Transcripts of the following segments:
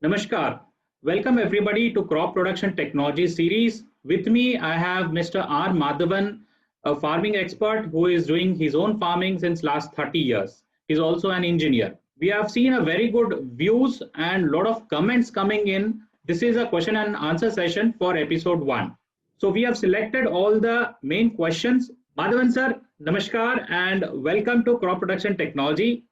Namaskar. Welcome everybody to Crop Production Technology series. With me, I have Mr. R. Madhavan, a farming expert who is doing his own farming since last 30 years. He's also an engineer. We have seen a very good views and lot of comments coming in. This is a question and answer session for episode 1. So we have selected all the main questions. Madhavan sir, namaskar and welcome to Crop Production Technology.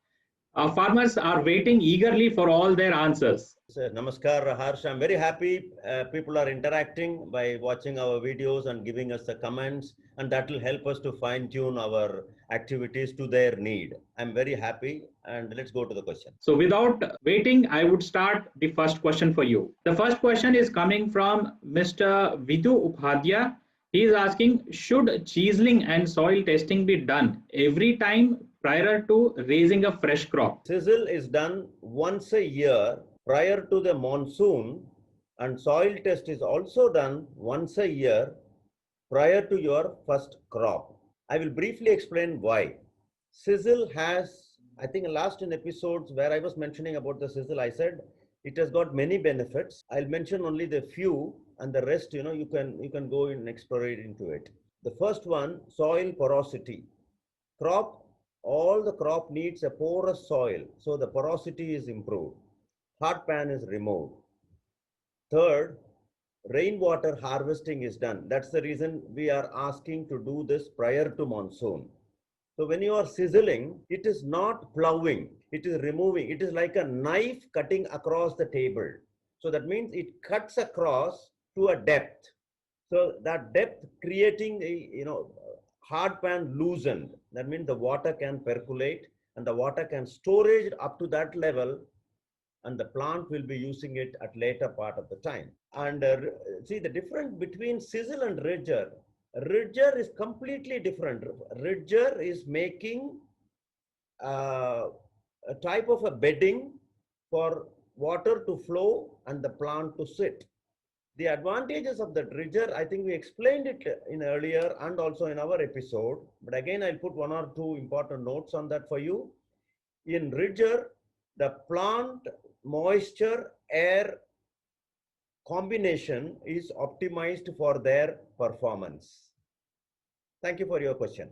Farmers are waiting eagerly for all their answers. Sir, Namaskar, Harsh. I'm very happy people are interacting by watching our videos and giving us the comments, and that will help us to fine tune our activities to their need. I'm very happy, and let's go to the question. So without waiting, I would start the first question for you. The first question is coming from Mr. Vidhu Upadhyaya. He is asking, should chiseling and soil testing be done every time prior to raising a fresh crop? Chisel is done once a year prior to the monsoon, and soil test is also done once a year prior to your first crop. I will briefly explain why. Sizzle has, I think last in episodes where I was mentioning about the sizzle, I said it has got many benefits. I'll mention only the few, and the rest, you can go and explore into it. The first one, soil porosity. All the crop needs a porous soil, so the porosity is improved. Hard pan is removed. Third, rainwater harvesting is done. That's the reason we are asking to do this prior to monsoon. So when you are sizzling, it is not plowing, it is removing. It is like a knife cutting across the table. So that means it cuts across to a depth. So that depth creating a hard pan loosened. That means the water can percolate and the water can storage up to that level, and the plant will be using it at later part of the time. And see the difference between sizzle and ridger. Ridger is completely different. Ridger is making a type of a bedding for water to flow and the plant to sit. The advantages of the ridger, I think we explained it in earlier and also in our episode, but again I'll put one or two important notes on that for you. In ridger, the plant moisture air combination is optimized for their performance. Thank you for your question.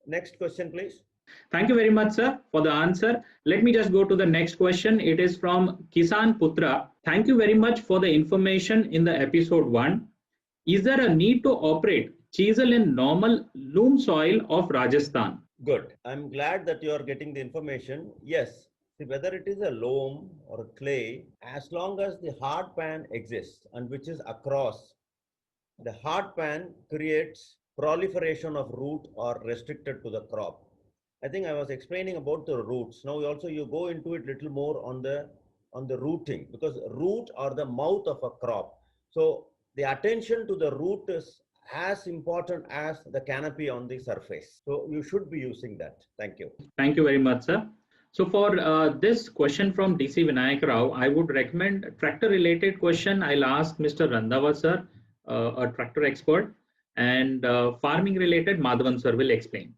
Next question, please. Thank you very much, sir, for the answer. Let me just go to the next question. It is from Kisan Putra. Thank you very much for the information in the episode 1. Is there a need to operate chisel in normal loam soil of Rajasthan? Good. I'm glad that you are getting the information. Yes. See, whether it is a loam or a clay, as long as the hard pan exists and which is across, the hard pan creates proliferation of root or restricted to the crop. I think I was explaining about the roots. Now also you go into it little more on the rooting, because root are the mouth of a crop. So the attention to the root is as important as the canopy on the surface. So you should be using that. Thank you. Thank you very much, sir. So for this question from DC Vinayak Rao, I would recommend a tractor related question. I'll ask Mr. Randhawa sir, a tractor expert, and farming related Madhavan sir will explain.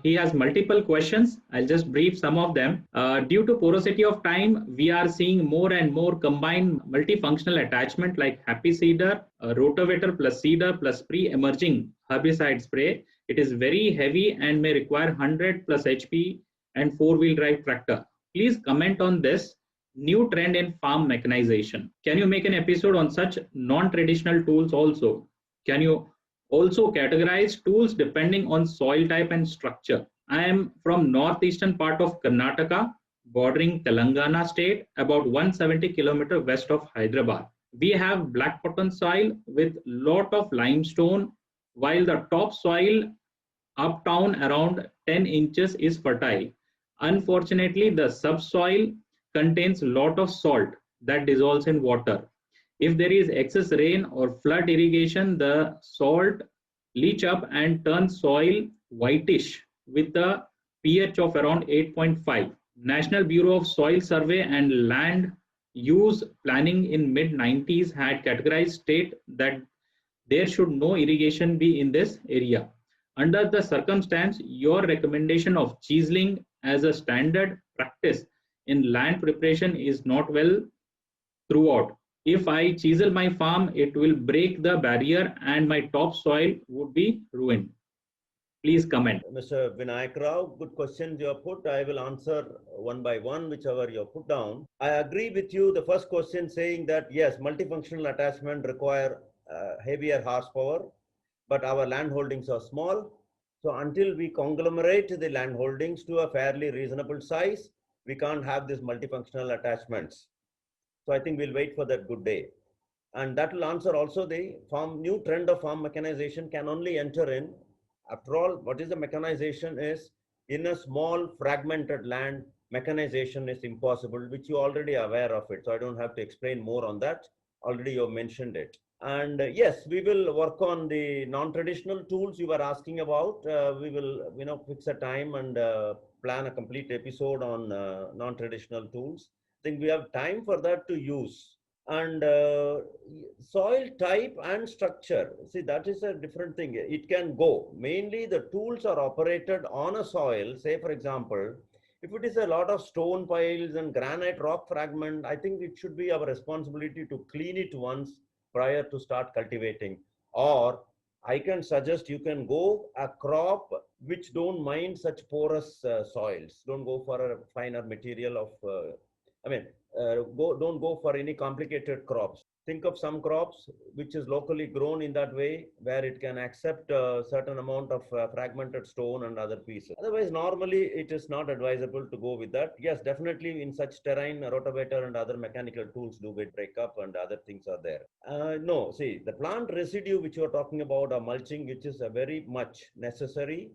He has multiple questions. I'll just brief some of them. Due to porosity of time, we are seeing more and more combined multifunctional attachment like Happy Seeder, Rotavator plus Seeder plus pre-emerging herbicide spray. It is very heavy and may require 100 plus HP and four-wheel drive tractor. Please comment on this new trend in farm mechanization. Can you make an episode on such non-traditional tools also? Can you also categorize tools depending on soil type and structure? I am from northeastern part of Karnataka, bordering Telangana state, about 170 kilometers west of Hyderabad. We have black cotton soil with lot of limestone, while the top soil uptown around 10 inches is fertile. Unfortunately, the subsoil contains lot of salt that dissolves in water. If there is excess rain or flood irrigation, the salt leach up and turn soil whitish with a pH of around 8.5. National Bureau of Soil Survey and Land Use Planning in mid-90s had categorized state that there should no irrigation be in this area. Under the circumstance, your recommendation of chiseling as a standard practice in land preparation is not well throughout. If I chisel my farm, it will break the barrier and my topsoil would be ruined. Please comment. Mr. Vinayak Rao, good questions you have put. I will answer one by one, whichever you have put down. I agree with you. The first question saying that yes, multifunctional attachment require heavier horsepower, but our land holdings are small. So until we conglomerate the land holdings to a fairly reasonable size, we can't have these multifunctional attachments. So I think we'll wait for that good day. And that will answer also the new trend of farm mechanization can only enter in. After all, what is the mechanization is in a small fragmented land, mechanization is impossible, which you already are aware of it. So I don't have to explain more on that. Already you mentioned it. And yes, we will work on the non-traditional tools you were asking about. We will, fix a time and plan a complete episode on non-traditional tools. I think we have time for that to use. And soil type and structure, see, that is a different thing. It can go. Mainly the tools are operated on a soil. Say, for example, if it is a lot of stone piles and granite rock fragment, I think it should be our responsibility to clean it once prior to start cultivating. Or I can suggest you can go a crop which don't mind such porous soils. Don't go for a finer material of, don't go for any complicated crops. Think of some crops which is locally grown in that way, where it can accept a certain amount of fragmented stone and other pieces. Otherwise, normally it is not advisable to go with that. Yes, definitely in such terrain, a rotavator and other mechanical tools do get breakup and other things are there. No, see, the plant residue which you are talking about, or mulching, which is a very much necessary.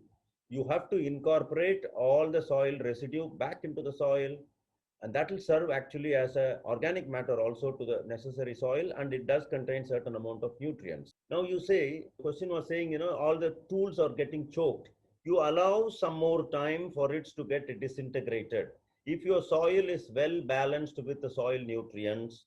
You have to incorporate all the soil residue back into the soil, and that will serve actually as a organic matter also to the necessary soil, and it does contain certain amount of nutrients. Now you say, the question was saying, all the tools are getting choked. You allow some more time for it to get disintegrated. If your soil is well balanced with the soil nutrients,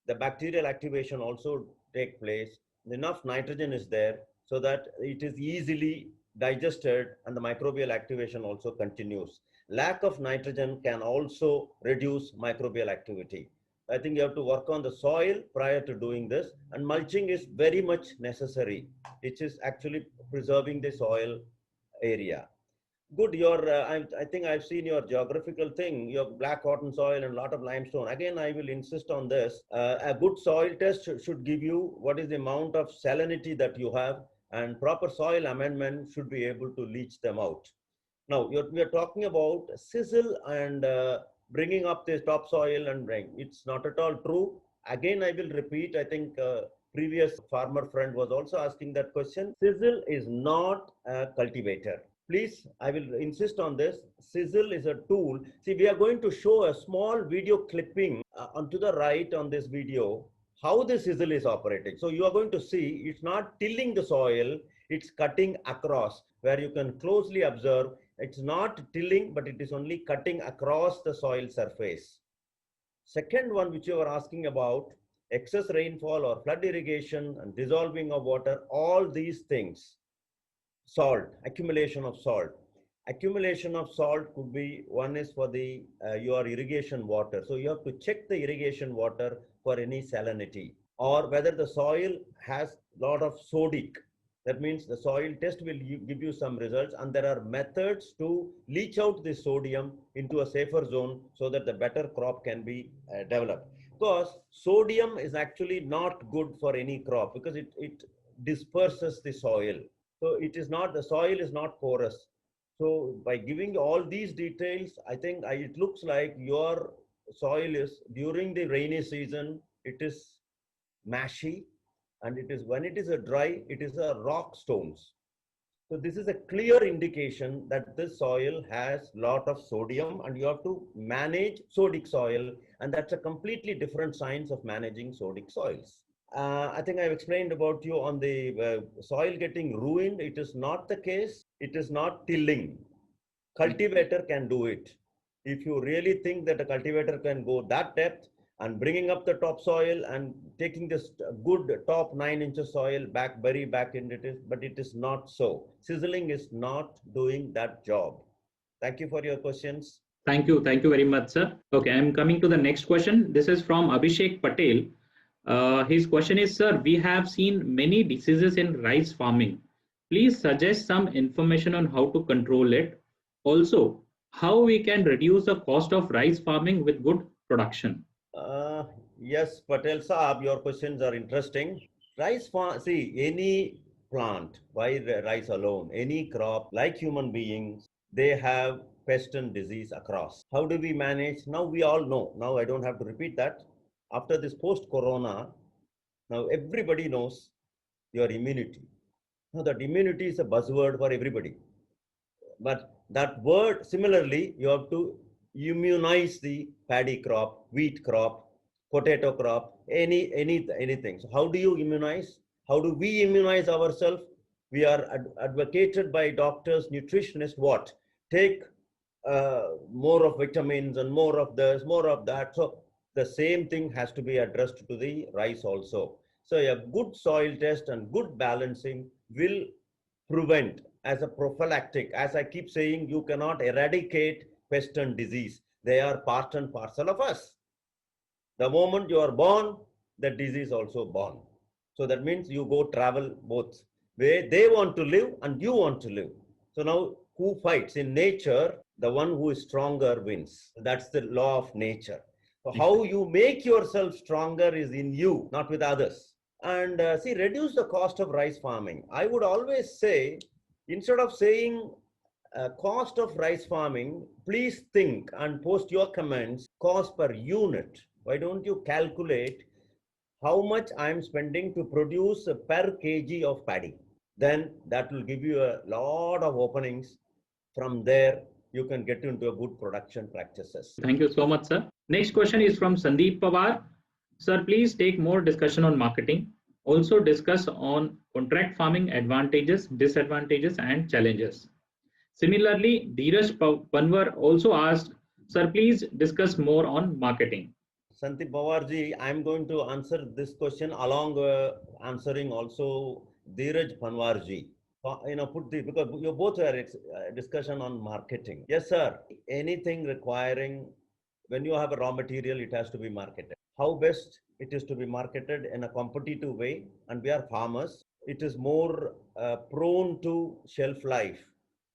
the bacterial activation also take place, enough nitrogen is there so that it is easily digested, and the microbial activation also continues. Lack of nitrogen can also reduce microbial activity. I think you have to work on the soil prior to doing this, and mulching is very much necessary. It is actually preserving the soil area. Good, I think I've seen your geographical thing, your black cotton soil and a lot of limestone. Again, I will insist on this. A good soil test should give you what is the amount of salinity that you have, and proper soil amendment should be able to leach them out. Now, we are talking about sizzle and bringing up the topsoil and bring. It's not at all true. Again, I will repeat, I think previous farmer friend was also asking that question. Sizzle is not a cultivator. Please, I will insist on this. Sizzle is a tool. See, we are going to show a small video clipping onto the right on this video, how the sizzle is operating. So you are going to see it's not tilling the soil, it's cutting across, where you can closely observe. It's not tilling, but it is only cutting across the soil surface. Second one, which you were asking about, excess rainfall or flood irrigation and dissolving of water, all these things. Salt, accumulation of salt. Accumulation of salt could be, one is for the your irrigation water. So you have to check the irrigation water for any salinity, or whether the soil has a lot of sodic. That means the soil test will give you some results, and there are methods to leach out the sodium into a safer zone so that the better crop can be developed. Because sodium is actually not good for any crop, because it disperses the soil. So it is not, the soil is not porous. So by giving all these details, I think it looks like your soil is, during the rainy season, it is mashy, and it is, when it is a dry, it is a rock stones. So this is a clear indication that this soil has lot of sodium, and you have to manage sodic soil, and that's a completely different science of managing sodic soils. I think I've explained about you on the soil getting ruined. It is not the case. It is not tilling. Cultivator can do it. If you really think that a cultivator can go that depth and bringing up the topsoil and taking this good top 9 inches soil back, bury back in it, but it is not so. Sizzling is not doing that job. Thank you for your questions. Thank you. Thank you very much, sir. Okay, I'm coming to the next question. This is from Abhishek Patel. His question is, sir, we have seen many diseases in rice farming. Please suggest some information on how to control it. Also, how we can reduce the cost of rice farming with good production. Uh, yes, Patel Saab, your questions are interesting. Rice farm, see, any plant, why rice alone, any crop, like human beings, they have pest and disease across. How do we manage? Now we all know. Now I don't have to repeat that. After this post-corona, now everybody knows your immunity. Now that immunity is a buzzword for everybody. But that word, similarly, you have to immunize the paddy crop, wheat crop, potato crop, anything. So how do you immunize? How do we immunize ourselves? We are advocated by doctors, nutritionists. What? Take more of vitamins and more of this, more of that. So the same thing has to be addressed to the rice also. So a good soil test and good balancing will prevent as a prophylactic. As I keep saying, you cannot eradicate pest and disease. They are part and parcel of us. The moment you are born, the disease also born. So that means you go travel both. They want to live and you want to live. So now who fights? In nature, the one who is stronger wins. That's the law of nature. So how you make yourself stronger is in you, not with others. And see, reduce the cost of rice farming. I would always say, instead of saying cost of rice farming, please think and post your comments, cost per unit. Why don't you calculate how much I'm spending to produce per kg of paddy? Then that will give you a lot of openings. From there, you can get into a good production practices. Thank you so much, sir. Next question is from Sandeep Pawar. Sir, please take more discussion on marketing. Also discuss on contract farming advantages, disadvantages, and challenges. Similarly, Dheeraj Panwar also asked, sir, please discuss more on marketing. Sandeep Pawarji, I'm going to answer this question along answering also Dheeraj Panwarji. Put the, because you both are discussion on marketing. Yes, sir. Anything requiring, when you have a raw material, it has to be marketed. How best it is to be marketed in a competitive way, and we are farmers. It is more prone to shelf life,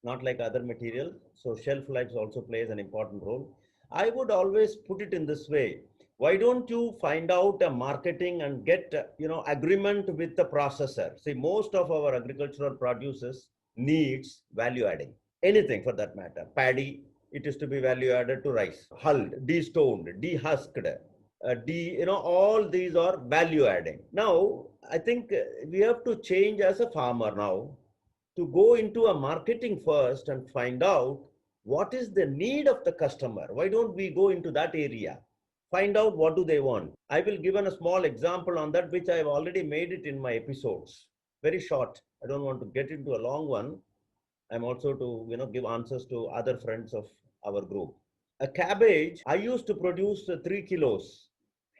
not like other material. So shelf life also plays an important role. I would always put it in this way. Why don't you find out a marketing and get agreement with the processor? See, most of our agricultural produces needs value adding. Anything for that matter. Paddy, it is to be value added to rice. Hulled, destoned, dehusked, all these are value adding. Now, I think we have to change as a farmer now to go into a marketing first and find out what is the need of the customer. Why don't we go into that area? Find out what do they want. I will give a small example on that, which I have already made it in my episodes. Very short. I don't want to get into a long one. I'm also to give answers to other friends of our group. A cabbage, I used to produce 3 kilos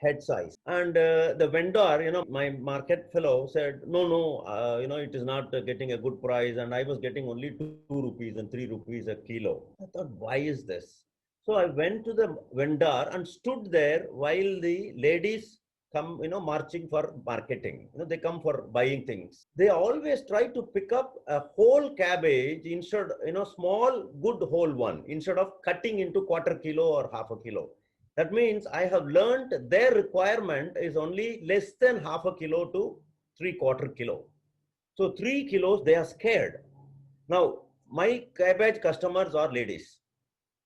head size, and the vendor, my market fellow said, no, it is not getting a good price, and I was getting only 2 rupees and 3 rupees a kilo. I thought, why is this? So I went to the vendor and stood there while the ladies come, marching for marketing. They come for buying things. They always try to pick up a whole cabbage instead, small, good whole one, instead of cutting into quarter kilo or half a kilo. That means I have learned their requirement is only less than half a kilo to 3/4 kilo. So 3 kilos, they are scared. Now, my cabbage customers are ladies.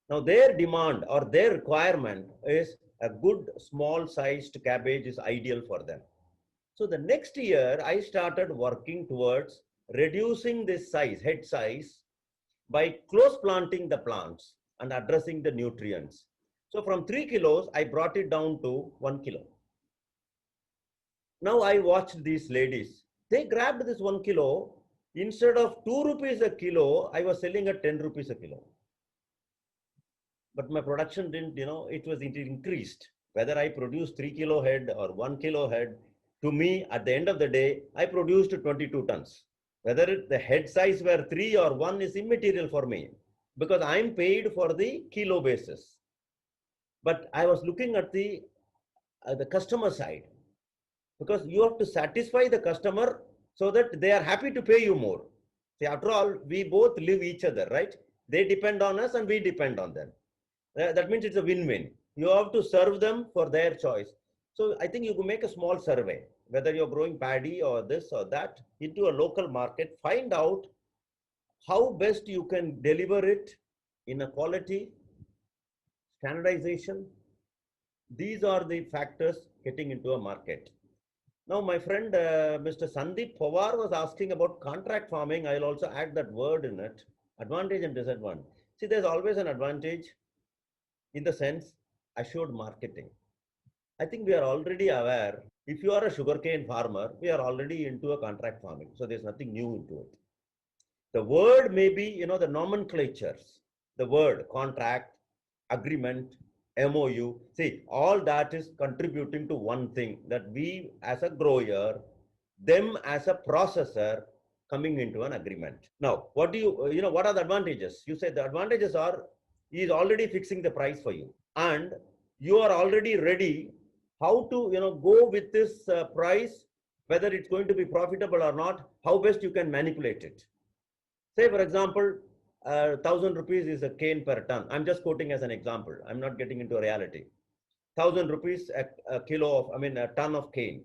Now their demand or their requirement is a good small sized cabbage is ideal for them. So the next year I started working towards reducing this size, head size, by close planting the plants and addressing the nutrients. So from 3 kilos, I brought it down to 1 kilo. Now I watched these ladies. They grabbed this 1 kilo. Instead of 2 rupees a kilo, I was selling at 10 rupees a kilo. But my production didn't, it increased. Whether I produced 3 kilo head or 1 kilo head, to me, at the end of the day, I produced 22 tons. Whether the head size were 3 or 1 is immaterial for me. because I'm paid for the kilo basis. But I was looking at the customer side, because you have to satisfy the customer so that they are happy to pay you more. See, after all, we both live each other, right? They depend on us and we depend on them. That means it's a win-win. You have to serve them for their choice. So I think you could make a small survey, whether you're growing paddy or this or that, into a local market, find out how best you can deliver it in a quality, standardization. These are the factors getting into a market. Now, my friend, Mr. Sandeep Pawar was asking about contract farming. I'll also add that word in it, advantage and disadvantage. See, there's always an advantage in the sense assured marketing. I think we are already aware, if you are a sugarcane farmer, we are already into a contract farming. So there's nothing new into it. The word may be, the nomenclatures, the word contract, agreement, MOU. See, all that is contributing to one thing, that we as a grower, them as a processor coming into an agreement. Now, what are the advantages? You said the advantages are, he is already fixing the price for you, and you are already ready how to, go with this price, whether it's going to be profitable or not, how best you can manipulate it. Say, for example, 1,000 rupees is a cane per ton. I'm just quoting as an example. I'm not getting into reality. 1,000 rupees a ton of cane.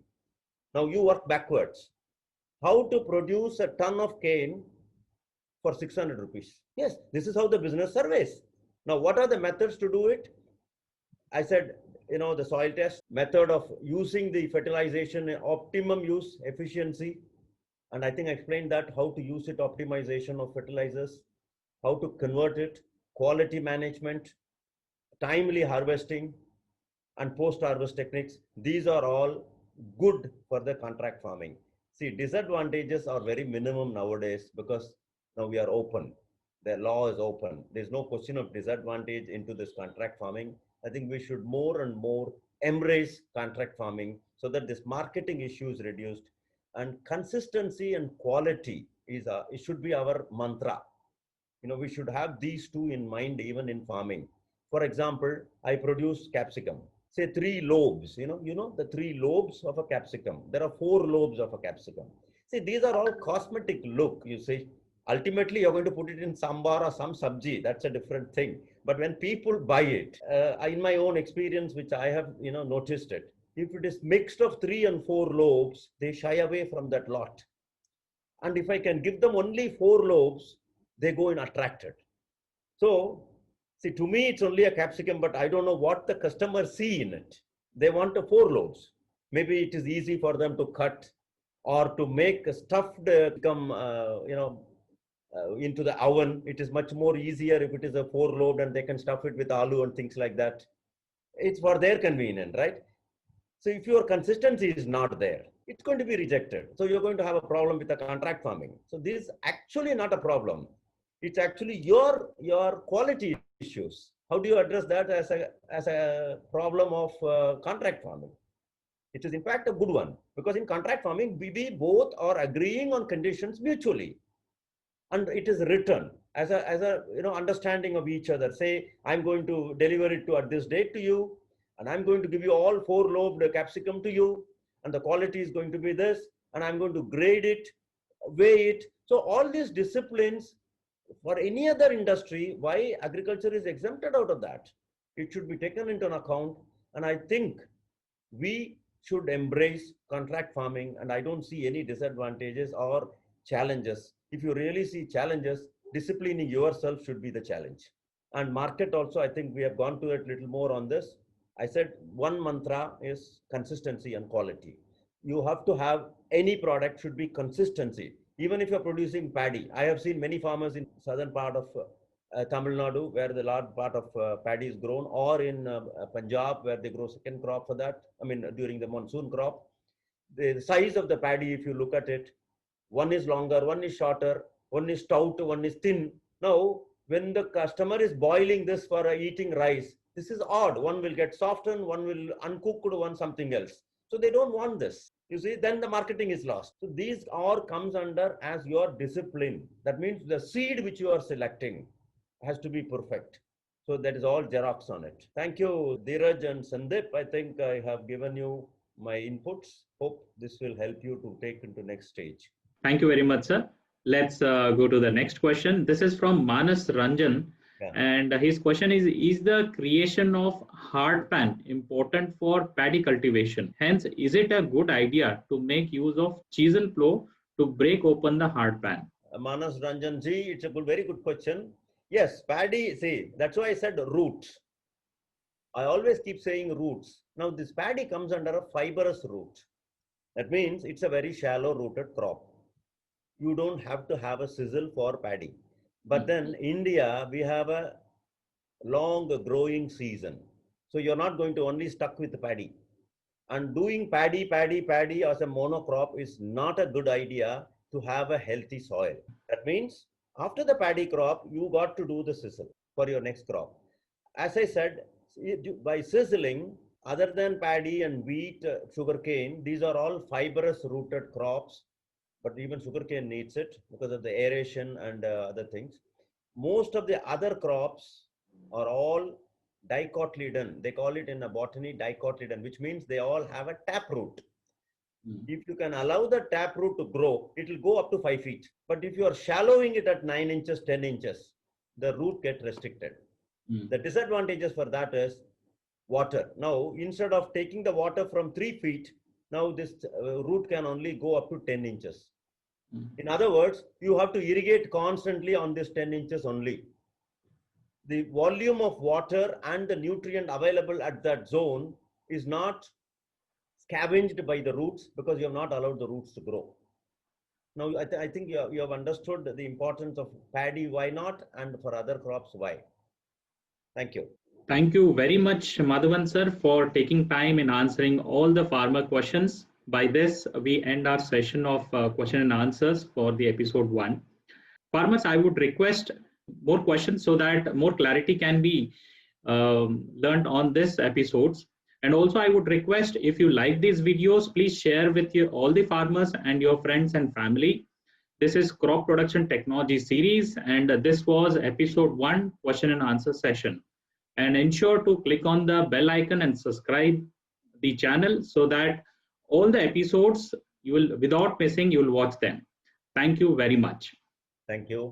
Now you work backwards. How to produce a ton of cane for 600 rupees? Yes, this is how the business surveys. Now, what are the methods to do it? I said, the soil test method of using the fertilization, optimum use, efficiency. And I think I explained that, how to use it, optimization of fertilizers, how to convert it, quality management, timely harvesting, and post-harvest techniques. These are all good for the contract farming. See, disadvantages are very minimum nowadays, because now we are open. The law is open. There's no question of disadvantage into this contract farming. I think we should more and more embrace contract farming so that this marketing issue is reduced. And consistency and quality it should be our mantra. We should have these two in mind even in farming. For example, I produce capsicum. Say 3 lobes, the 3 lobes of a capsicum. There are 4 lobes of a capsicum. See, these are all cosmetic look, you see. Ultimately, you're going to put it in sambar or some sabji. That's a different thing. But when people buy it, in my own experience, which I have, noticed it, if it is mixed of 3 and 4 lobes, they shy away from that lot. And if I can give them only 4 lobes, they go in attracted. So, see, to me, it's only a capsicum, but I don't know what the customers see in it. They want a 4 lobes. Maybe it is easy for them to cut or to make a stuffed into the oven. It is much more easier if it is a 4 lobe and they can stuff it with aloo and things like that. It's for their convenience, right? So if your consistency is not there, it's going to be rejected. So you're going to have a problem with the contract farming. So this is actually not a problem. It's actually your quality issues. How do you address that as a problem of contract farming? It is in fact a good one, because in contract farming, we both are agreeing on conditions mutually. And it is written as a understanding of each other. Say, I'm going to deliver it at this date to you, and I'm going to give you all 4 lobed capsicum to you, and the quality is going to be this, and I'm going to grade it, weigh it. So all these disciplines, for any other industry, why agriculture is exempted out of that? It should be taken into account. And I think we should embrace contract farming, and I don't see any disadvantages or challenges. If you really see challenges, disciplining yourself should be the challenge. And market also, I think we have gone to it a little more on this. I said one mantra is consistency and quality. You have to have, any product should be consistency. Even if you're producing paddy, I have seen many farmers in southern part of Tamil Nadu, where the large part of paddy is grown, or in Punjab, where they grow second crop for that. During the monsoon crop, the size of the paddy, if you look at it, one is longer, one is shorter, one is stout, one is thin. Now, when the customer is boiling this for eating rice, this is odd. One will get softened, one will uncooked, one something else. So they don't want this. You see, then the marketing is lost. So these all comes under as your discipline. That means the seed which you are selecting. has to be perfect. So that is all Xerox on it. Thank you, Dheeraj and Sandeep. I think I have given you my inputs. Hope this will help you to take into next stage. Thank you very much, sir. Let's go to the next question. This is from Manas Ranjan. Yeah. And his question is the creation of hard pan important for paddy cultivation? Hence, is it a good idea to make use of chisel plow to break open the hard pan? Manas Ranjan ji, it's a very good question. Yes, paddy, see, that's why I said roots. I always keep saying roots. Now, this paddy comes under a fibrous root. That means it's a very shallow rooted crop. You don't have to have a sizzle for paddy. But then India, we have a long growing season. So you're not going to only stuck with paddy. And doing paddy as a monocrop is not a good idea to have a healthy soil. That means after the paddy crop, you got to do the sizzle for your next crop. As I said, by sizzling, other than paddy and wheat, sugarcane, these are all fibrous rooted crops, but even sugarcane needs it because of the aeration and other things. Most of the other crops are all dicotyledon. They call it in a botany dicotyledon, which means they all have a taproot. If you can allow the taproot to grow, it will go up to 5 feet. But if you are shallowing it at 9 inches, 10 inches, the root gets restricted. The disadvantages for that is water. Now, instead of taking the water from 3 feet, now this root can only go up to 10 inches. In other words, you have to irrigate constantly on this 10 inches only. The volume of water and the nutrient available at that zone is not scavenged by the roots because you have not allowed the roots to grow. Now, I think you have understood the importance of paddy, why not, and for other crops, why. Thank you. Thank you very much, Madhavan sir, for taking time in answering all the farmer questions. By this, we end our session of question and answers for the episode 1. Farmers, I would request more questions so that more clarity can be learned on this episodes. And also, I would request if you like these videos, please share with all the farmers and your friends and family. This is Crop Production Technology series, and this was episode 1 question and answer session. And ensure to click on the bell icon and subscribe the channel so that all the episodes you will, without missing, you will watch them. Thank you very much. Thank you.